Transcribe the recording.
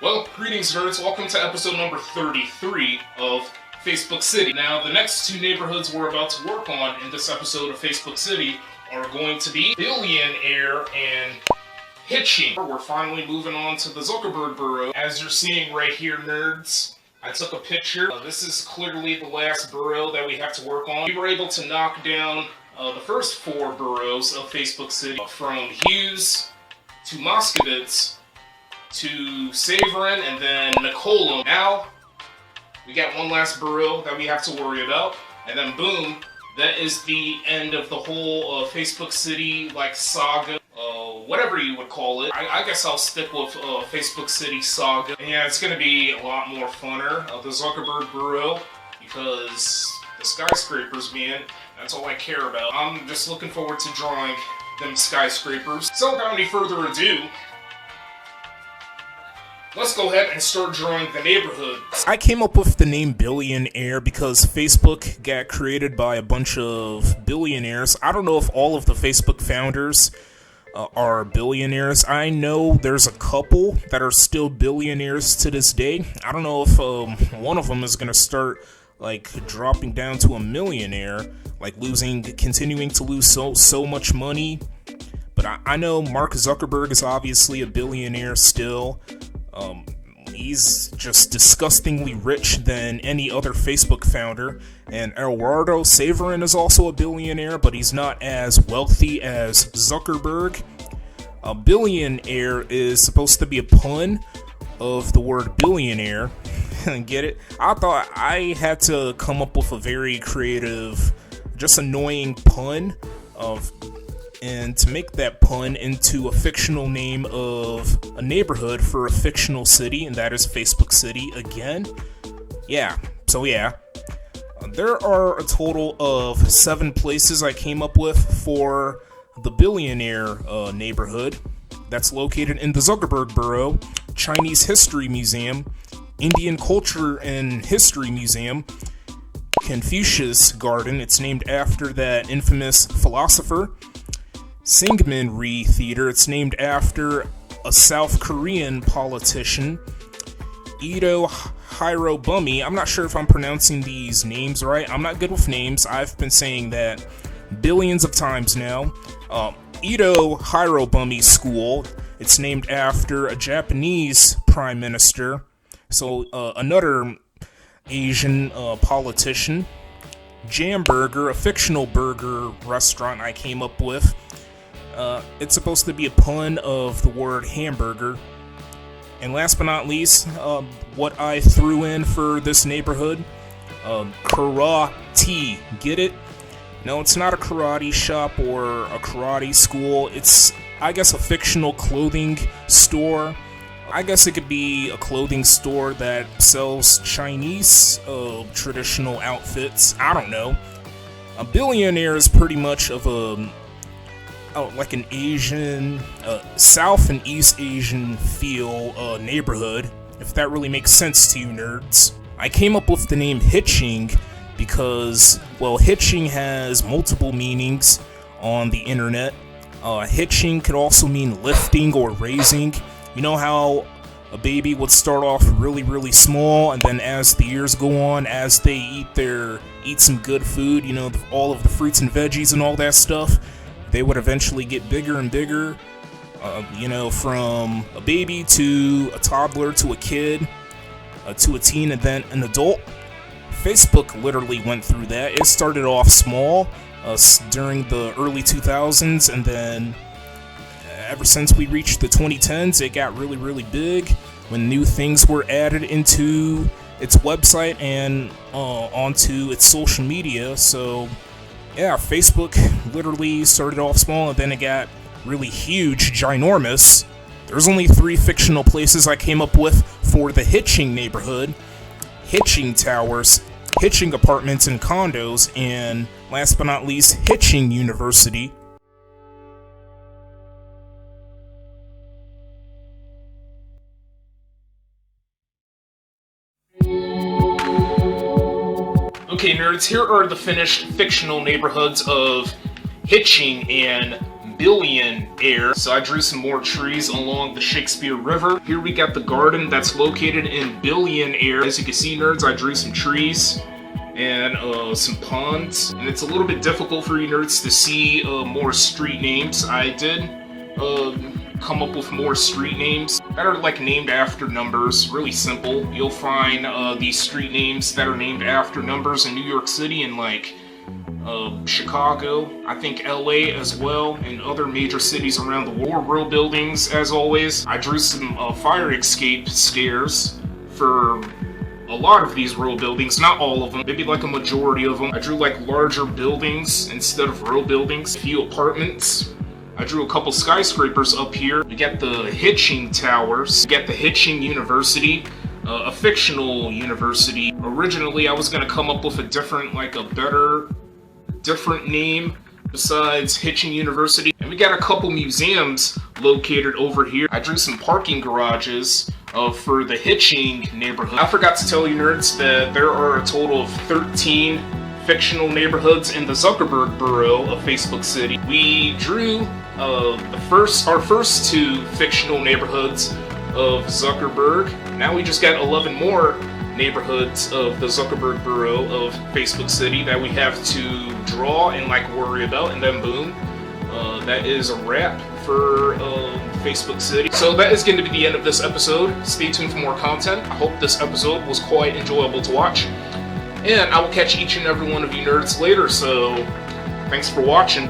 Well, greetings nerds, welcome to episode number 33 of Facebook City. Now, the next two neighborhoods we're about to work on in this episode of Facebook City are going to be Billionaire and Hitching. We're finally moving on to the Zuckerberg borough. As you're seeing right here, nerds, I took a picture. This is clearly the last borough that we have to work on. We were able to knock down the first four boroughs of Facebook City, from Hughes to Moskovitz to Savarin, and then Nicola. Now, we got one last borough that we have to worry about, and then boom, that is the end of the whole Facebook City, saga, whatever you would call it. I guess I'll stick with Facebook City saga. And yeah, it's gonna be a lot more funner, the Zuckerberg borough, because the skyscrapers, man, that's all I care about. I'm just looking forward to drawing them skyscrapers. So without any further ado, let's go ahead and start drawing the neighborhood. I came up with the name Billionaire because Facebook got created by a bunch of billionaires. I don't know if all of the Facebook founders are billionaires. I know there's a couple that are still billionaires to this day. I don't know if one of them is going to start dropping down to a millionaire, continuing to lose so much money. But I know Mark Zuckerberg is obviously a billionaire still. He's just disgustingly rich than any other Facebook founder. And Eduardo Savarin is also a billionaire, but he's not as wealthy as Zuckerberg. A billionaire is supposed to be a pun of the word billionaire. Get it? I thought I had to come up with a very creative, just annoying pun and to make that pun into a fictional name of a neighborhood for a fictional city, and that is Facebook City again. Yeah, there are a total of 7 places I came up with for the Billionaire neighborhood. That's located in the Zuckerberg borough, Chinese History Museum, Indian Culture and History Museum, Confucius Garden, it's named after that infamous philosopher, Syngman Rhee Theater, it's named after a South Korean politician, Ito Hirobumi. I'm not sure if I'm pronouncing these names right. I'm not good with names. I've been saying that billions of times now. Ito Hirobumi School, it's named after a Japanese prime minister. So another Asian politician. Jam Burger, a fictional burger restaurant I came up with. It's supposed to be a pun of the word hamburger. And last but not least, what I threw in for this neighborhood, karate. Get it? No, it's not a karate shop or a karate school. It's, I guess, a fictional clothing store. I guess it could be a clothing store that sells Chinese traditional outfits. I don't know. A billionaire is pretty much of an Asian, South and East Asian feel neighborhood, if that really makes sense to you nerds. I came up with the name Hitching because, well, hitching has multiple meanings on the internet. Hitching could also mean lifting or raising. You know how a baby would start off really, really small, and then as the years go on, as they eat some good food, all of the fruits and veggies and all that stuff, they would eventually get bigger and bigger, from a baby to a toddler to a kid, to a teen, and then an adult. Facebook literally went through that. It started off small during the early 2000s, and then ever since we reached the 2010s, it got really, really big when new things were added into its website and onto its social media. So yeah, Facebook literally started off small and then it got really huge, ginormous. There's only 3 fictional places I came up with for the Hitching neighborhood: Hitching Towers, Hitching Apartments and Condos, and last but not least, Hitching University. Okay, nerds, here are the finished fictional neighborhoods of Hitching and billionaire. So I drew some more trees along the Shakespeare River. Here we got the garden that's located in billionaire. As you can see, nerds, I drew some trees and some ponds. And it's a little bit difficult for you nerds to see more street names. I did come up with more street names that are like named after numbers. Really simple. You'll find these street names that are named after numbers in New York City and like Chicago, I think LA as well, and other major cities around the world. Real buildings, as always. I drew some fire escape stairs for a lot of these row buildings, not all of them, maybe like a majority of them. I drew like larger buildings instead of row buildings, a few apartments. I drew a couple skyscrapers up here. We got the Hitching Towers. We got the Hitching University, a fictional university. Originally, I was gonna come up with a different name besides Hitching University. And we got a couple museums located over here. I drew some parking garages for the Hitching neighborhood. I forgot to tell you nerds that there are a total of 13 fictional neighborhoods in the Zuckerberg borough of Facebook City. We drew our first 2 fictional neighborhoods of Zuckerberg. Now we just got 11 more neighborhoods of the Zuckerberg borough of Facebook City that we have to draw and like worry about, and then boom, that is a wrap for Facebook City. So that is going to be the end of this episode. Stay tuned for more content. I hope this episode was quite enjoyable to watch, and I will catch each and every one of you nerds later, so thanks for watching.